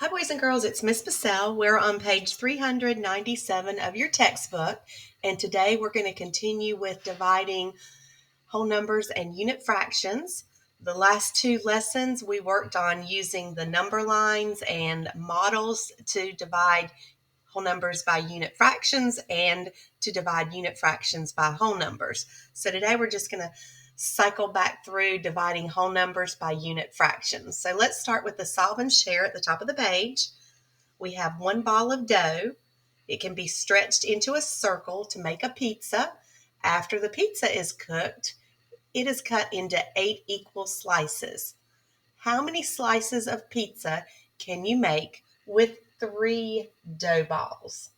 Hi, boys and girls. It's Miss Bissell. We're on page 397 of your textbook, and today we're going to continue with dividing whole numbers and unit fractions. The last two lessons we worked on using the number lines and models to divide whole numbers by unit fractions and to divide unit fractions by whole numbers. So today we're just going to cycle back through dividing whole numbers by unit fractions. So let's start with the solve and share at the top of the page. We have one ball of dough. It can be stretched into a circle to make a pizza. After the pizza is cooked, it is cut into 8 equal slices. How many slices of pizza can you make with 3 dough balls?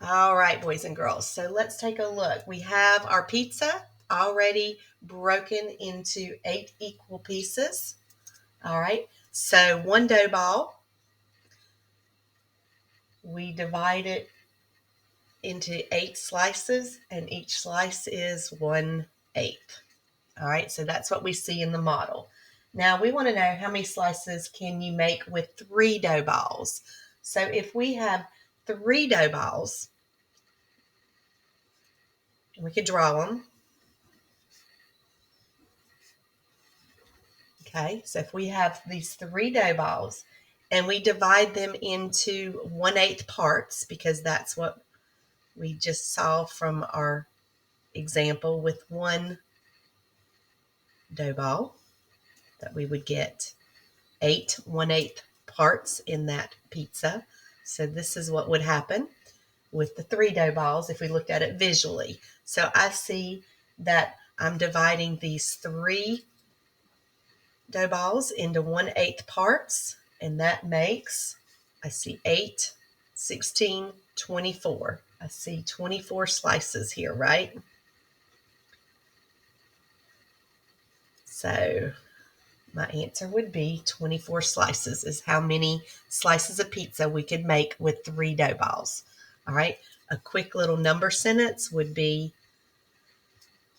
All right, boys and girls, so let's take a look. We have our pizza already broken into 8 equal pieces. All right, so one dough ball, we divide it into 8 slices, and each slice is 1/8. All right, so that's what we see in the model. Now we want to know how many slices can you make with 3 dough balls. So if we have 3 dough balls, we could draw them. Okay, so if we have these 3 dough balls and we divide them into 1/8 parts, because that's what we just saw from our example with one dough ball, that we would get 8 1/8 parts in that pizza. So this is what would happen with the 3 dough balls if we looked at it visually. So I see that I'm dividing these 3 dough balls into 1/8 parts, and that makes, I see 8, 16, 24. I see 24 slices here, right? So my answer would be 24 slices is how many slices of pizza we could make with 3 dough balls. All right, a quick little number sentence would be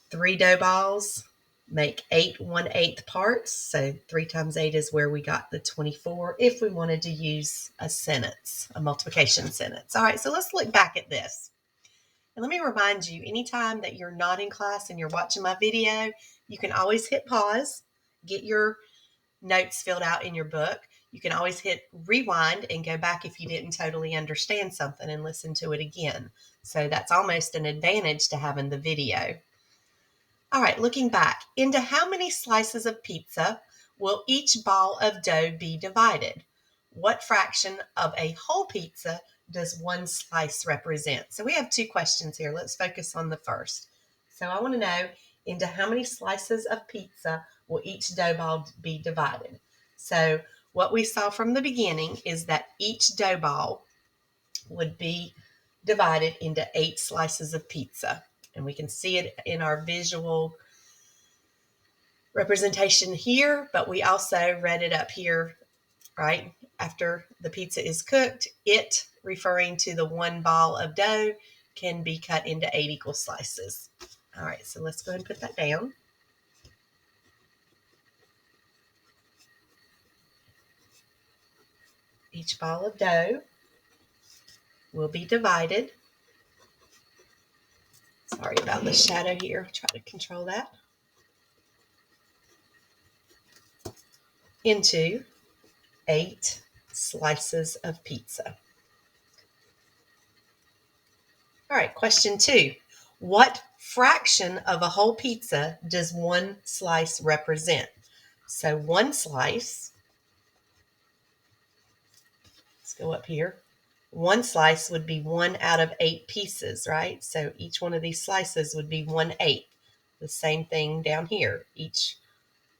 3 dough balls make 8 1/8 parts. So 3 times 8 is where we got the 24 if we wanted to use a sentence, a multiplication sentence. All right, so let's look back at this. And let me remind you, anytime that you're not in class and you're watching my video, you can always hit pause, get your notes filled out in your book. You can always hit rewind and go back if you didn't totally understand something and listen to it again. So that's almost an advantage to having the video. All right, looking back, into how many slices of pizza will each ball of dough be divided? What fraction of a whole pizza does one slice represent? So we have 2 questions here. Let's focus on the first. So I want to know, into how many slices of pizza will each dough ball be divided? So what we saw from the beginning is that each dough ball would be divided into 8 slices of pizza. And we can see it in our visual representation here, but we also read it up here, right? After the pizza is cooked, it, referring to the one ball of dough, can be cut into 8 equal slices. All right, so let's go ahead and put that down. Each ball of dough will be divided. Sorry about the shadow here. Try to control that. Into 8 slices of pizza. All right, question 2. What fraction of a whole pizza does one slice represent? So one slice, let's go up here. One slice would be 1 out of 8 pieces, right? So each one of these slices would be 1/8. The same thing down here. Each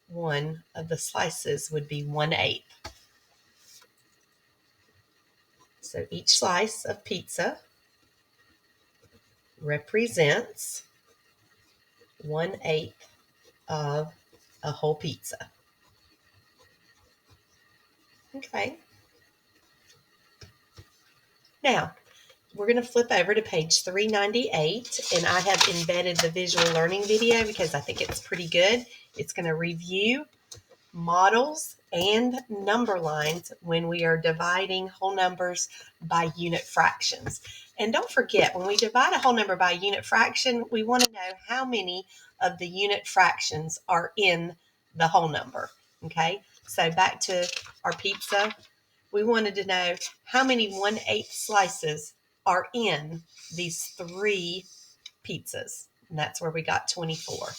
one of the slices would be 1/8. So each slice of pizza represents 1/8 of a whole pizza. Okay. Now, we're going to flip over to page 398, and I have embedded the visual learning video because I think it's pretty good. It's going to review models and number lines when we are dividing whole numbers by unit fractions. And don't forget, when we divide a whole number by a unit fraction, we want to know how many of the unit fractions are in the whole number. Okay, so back to our pizza. We wanted to know how many 1/8 slices are in these 3 pizzas. And that's where we got 24.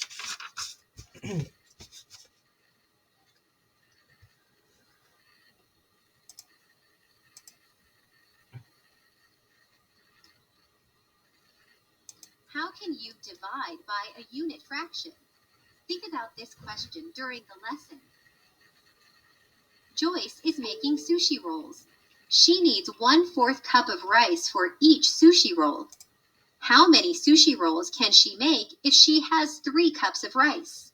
How can you divide by a unit fraction? Think about this question during the lesson. Joyce is making sushi rolls. She needs 1/4 cup of rice for each sushi roll. How many sushi rolls can she make if she has 3 cups of rice?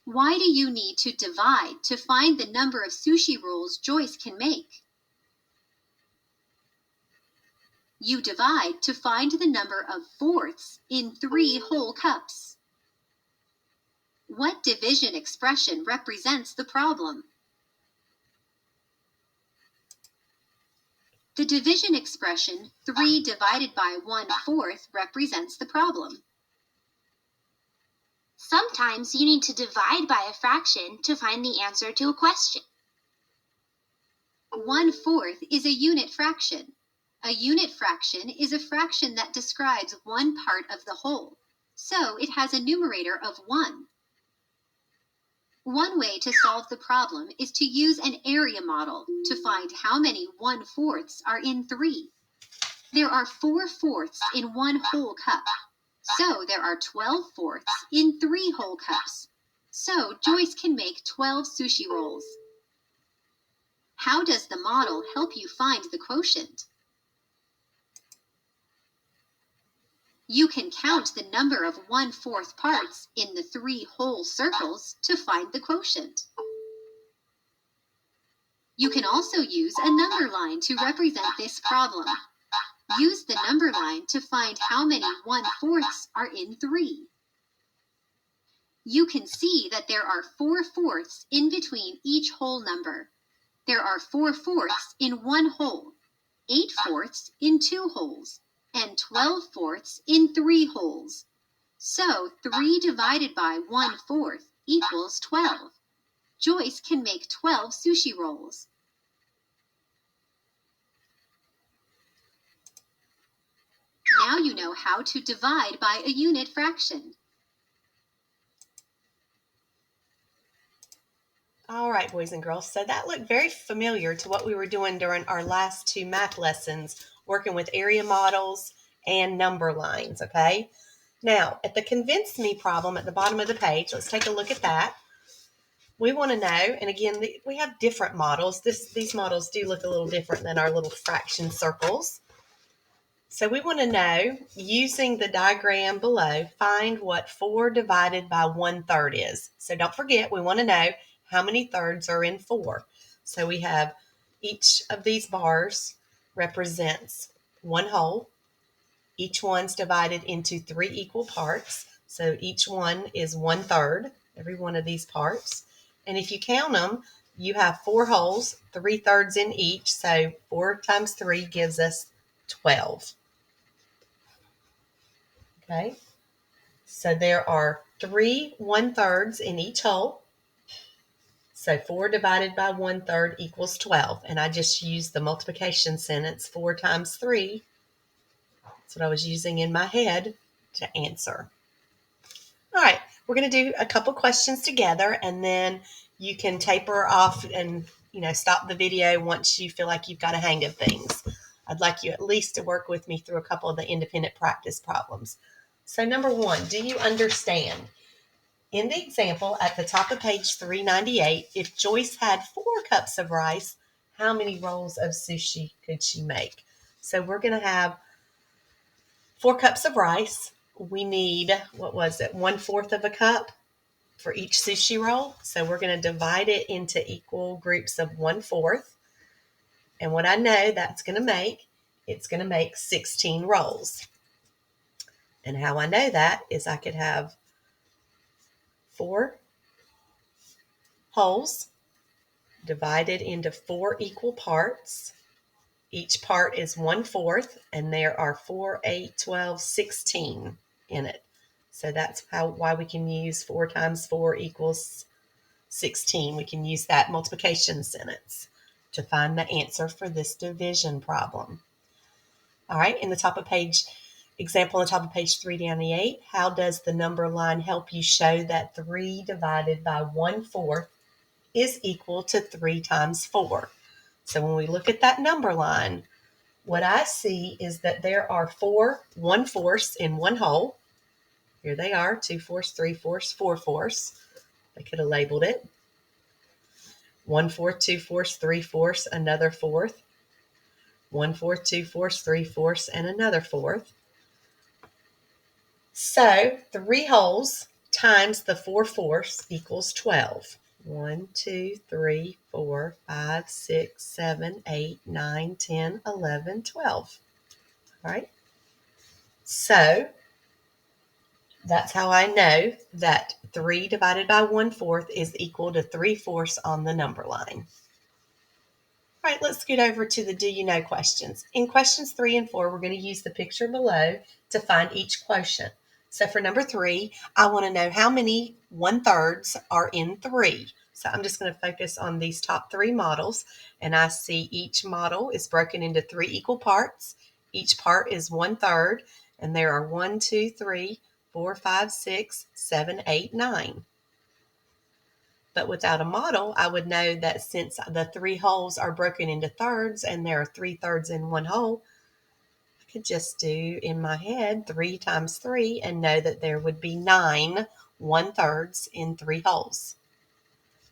Why do you need to divide to find the number of sushi rolls Joyce can make? You divide to find the number of fourths in 3 whole cups. What division expression represents the problem? The division expression 3 divided by 1/4 represents the problem. Sometimes you need to divide by a fraction to find the answer to a question. 1/4 is a unit fraction. A unit fraction is a fraction that describes one part of the whole, so it has a numerator of 1. One way to solve the problem is to use an area model to find how many 1/4 are in 3. There are 4 fourths in 1 whole cup, so there are 12 fourths in 3 whole cups. So Joyce can make 12 sushi rolls. How does the model help you find the quotient? You can count the number of 1/4 parts in the 3 whole circles to find the quotient. You can also use a number line to represent this problem. Use the number line to find how many 1/4 are in 3. You can see that there are 4 fourths in between each whole number. There are 4 fourths in 1 whole, 8 fourths in 2 wholes, and 12 fourths in 3 wholes. So 3 divided by 1/4 equals 12. Joyce can make 12 sushi rolls. Now you know how to divide by a unit fraction. All right, boys and girls, so that looked very familiar to what we were doing during our last 2 math lessons, working with area models and number lines, okay? Now, at the convince me problem at the bottom of the page, let's take a look at that. We want to know, and again, we have different models. These models do look a little different than our little fraction circles. So we want to know, using the diagram below, find what 4 divided by 1/3 is. So don't forget, we want to know how many thirds are in 4. So we have each of these bars represents 1 whole. Each one's divided into 3 equal parts. So each one is 1/3, every one of these parts. And if you count them, you have 4 wholes, 3 thirds in each. So 4 times 3 gives us 12. Okay, so there are 3 1/3 in each whole. So 4 divided by 1/3 equals 12. And I just used the multiplication sentence, 4 times 3. That's what I was using in my head to answer. All right, we're going to do a couple questions together, and then you can taper off and stop the video once you feel like you've got a hang of things. I'd like you at least to work with me through a couple of the independent practice problems. So number 1, do you understand? In the example at the top of page 398, if Joyce had 4 cups of rice, how many rolls of sushi could she make? So we're going to have 4 cups of rice. We need, 1/4 of a cup for each sushi roll. So we're going to divide it into equal groups of 1/4. And what I know that's going to make, it's going to make 16 rolls. And how I know that is I could have 4 holes divided into 4 equal parts. Each part is 1/4, and there are 4, 8, 12, 16 in it. So that's why we can use 4 times 4 equals 16. We can use that multiplication sentence to find the answer for this division problem. All right, in the top of page, example on the top of page 398, how does the number line help you show that 3 divided by 1/4 is equal to 3 times 4? So when we look at that number line, what I see is that there are 4 1/4 in one hole. Here they are, 2/4, 3/4, 4/4. I could have labeled it. 1/4, 2/4, 3/4, another fourth. 1/4, 2/4, 3/4, and another fourth. So 3 holes times the 4/4 equals 12. 1, 2, 3, 4, 5, 6, 7, 8, 9, 10, 11, 12. All right. So that's how I know that 3 divided by 1/4 is equal to 3/4 on the number line. All right, let's get over to the do you know questions. In questions 3 and 4, we're going to use the picture below to find each quotient. So for number 3, I want to know how many 1/3 are in 3. So I'm just going to focus on these top 3 models, and I see each model is broken into 3 equal parts. Each part is 1/3, and there are 1, 2, 3, 4, 5, 6, 7, 8, 9. But without a model, I would know that since the 3 holes are broken into thirds and there are 3 thirds in one hole, I could just do in my head 3 times 3 and know that there would be 9 1/3s in 3 holes.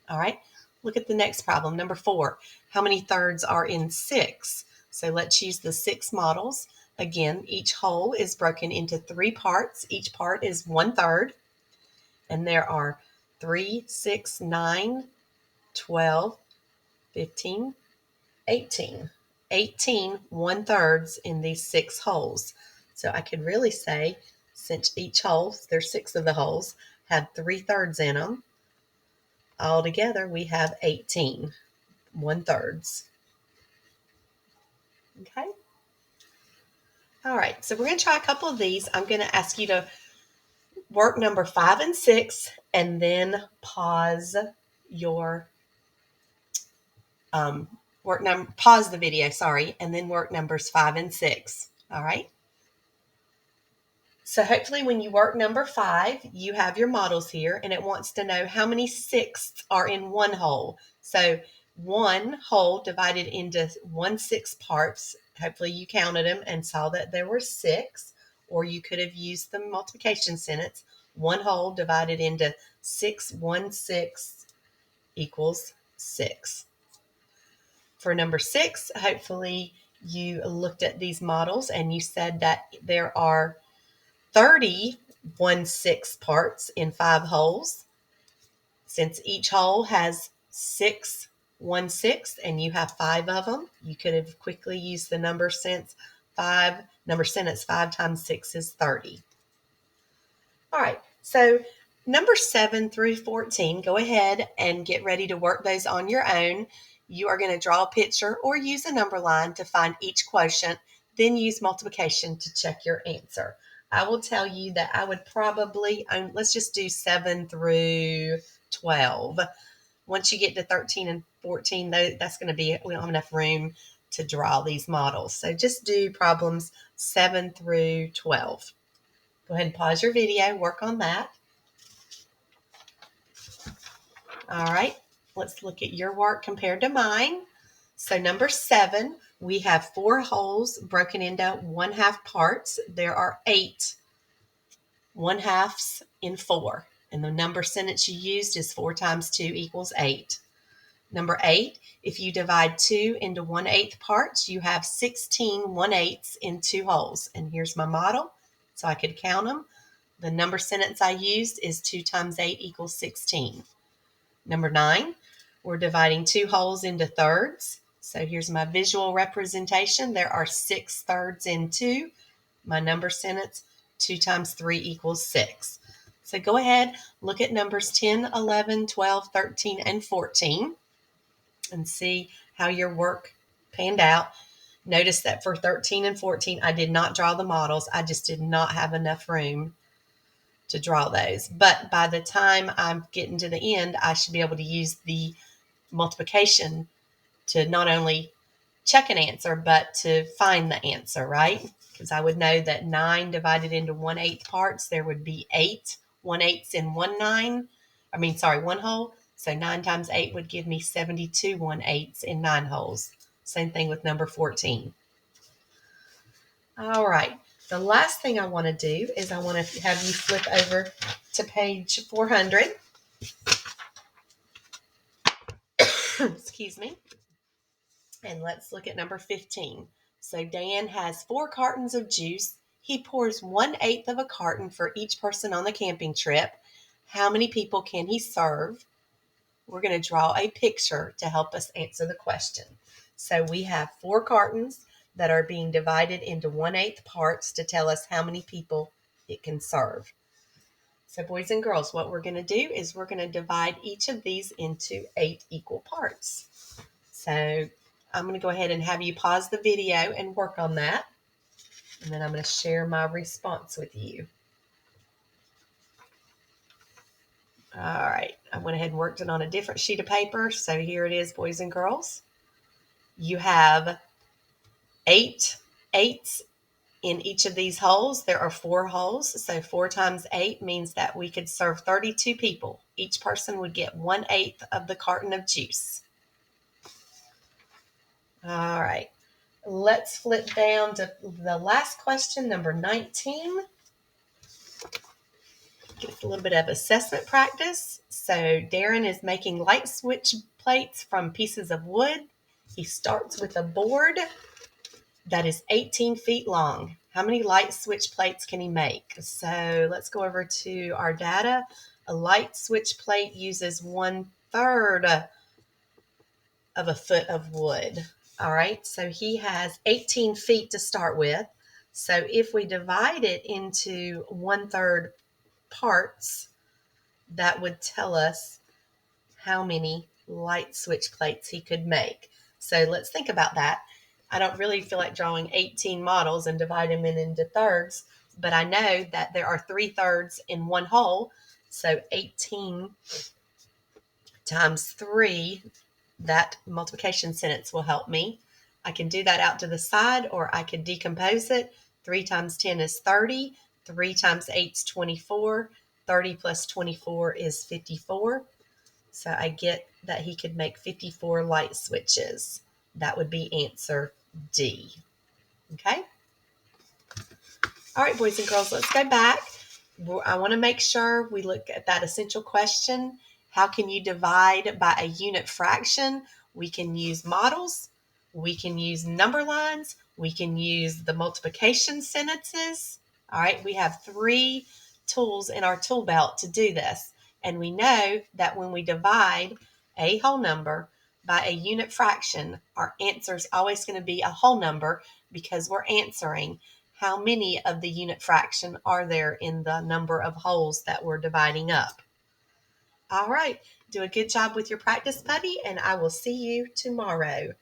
All right, look at the next problem, number 4. How many thirds are in 6? So let's use the 6 models. Again, each hole is broken into 3 parts. Each part is 1/3, and there are 3, 6, 9, 12, 15, 18. 18 1/3s in these 6 holes. So I could really say, since each hole, there's 6 of the holes, have 3/3s in them, altogether we have 18 1/3s. Okay? All right, so we're going to try a couple of these. I'm going to ask you to work number 5 and 6 and then pause your pause the video, and then work numbers 5 and 6. All right. So hopefully when you work number 5, you have your models here, and it wants to know how many sixths are in one hole. So one hole divided into 1/6 parts. Hopefully you counted them and saw that there were 6, or you could have used the multiplication sentence. One hole divided into 6 1/6 equals 6. For number 6, hopefully you looked at these models and you said that there are 30 1/6 parts in 5 holes. Since each hole has 6 1/6 and you have 5 of them, you could have quickly used the number sentence 5 times 6 is 30. All right, so number 7 through 14, go ahead and get ready to work those on your own. You are going to draw a picture or use a number line to find each quotient, then use multiplication to check your answer. I will tell you that I would probably, let's just do 7 through 12. Once you get to 13 and 14, that's going to be, we don't have enough room to draw these models. So just do problems 7 through 12. Go ahead and pause your video, work on that. All right, let's look at your work compared to mine. So number 7, we have 4 holes broken into 1/2 parts. There are 8 1/2s in 4. And the number sentence you used is 4 times 2 equals 8. Number 8, if you divide 2 into 1/8 parts, you have 16 1/8s in 2 holes. And here's my model, so I could count them. The number sentence I used is 2 times 8 equals 16. Number 9, we're dividing 2 holes into thirds. So here's my visual representation. There are 6 thirds in 2. My number sentence, 2 times 3 equals 6. So go ahead, look at numbers 10, 11, 12, 13, and 14 and see how your work panned out. Notice that for 13 and 14, I did not draw the models. I just did not have enough room to draw those. But by the time I'm getting to the end, I should be able to use the multiplication to not only check an answer, but to find the answer, right? Because I would know that 9 divided into 1/8 parts, there would be 8 1/8s in 1 whole. So 9 times 8 would give me 72 1/8s in 9 wholes. Same thing with number 14. All right. The last thing I want to do is I want to have you flip over to page 400. Excuse me. And let's look at number 15. So Dan has 4 cartons of juice. He pours 1/8 of a carton for each person on the camping trip. How many people can he serve? We're going to draw a picture to help us answer the question. So we have 4 cartons that are being divided into 1/8 parts to tell us how many people it can serve. So boys and girls, what we're going to do is we're going to divide each of these into 8 equal parts. So I'm going to go ahead and have you pause the video and work on that. And then I'm going to share my response with you. All right, I went ahead and worked it on a different sheet of paper. So here it is, boys and girls. You have 8 eights in each of these holes. There are 4 holes. So 4 times 8 means that we could serve 32 people. Each person would get 1/8 of the carton of juice. All right, let's flip down to the last question, number 19. Get a little bit of assessment practice. So Darren is making light switch plates from pieces of wood. He starts with a board that is 18 feet long. How many light switch plates can he make? So let's go over to our data. A light switch plate uses 1/3 of a foot of wood. All right, so he has 18 feet to start with. So if we divide it into 1/3 parts, that would tell us how many light switch plates he could make. So let's think about that. I don't really feel like drawing 18 models and dividing them into thirds, but I know that there are 3/3 in one whole. So 18 times 3, that multiplication sentence will help me. I can do that out to the side, or I could decompose it. 3 times 10 is 30. 3 times 8 is 24. 30 plus 24 is 54. So I get that he could make 54 light switches. That would be answer D. Okay? All right, boys and girls, let's go back. I want to make sure we look at that essential question. How can you divide by a unit fraction? We can use models. We can use number lines. We can use the multiplication sentences. All right, we have 3 tools in our tool belt to do this. And we know that when we divide a whole number by a unit fraction, our answer is always going to be a whole number because we're answering how many of the unit fraction are there in the number of wholes that we're dividing up. All right, do a good job with your practice, buddy, and I will see you tomorrow.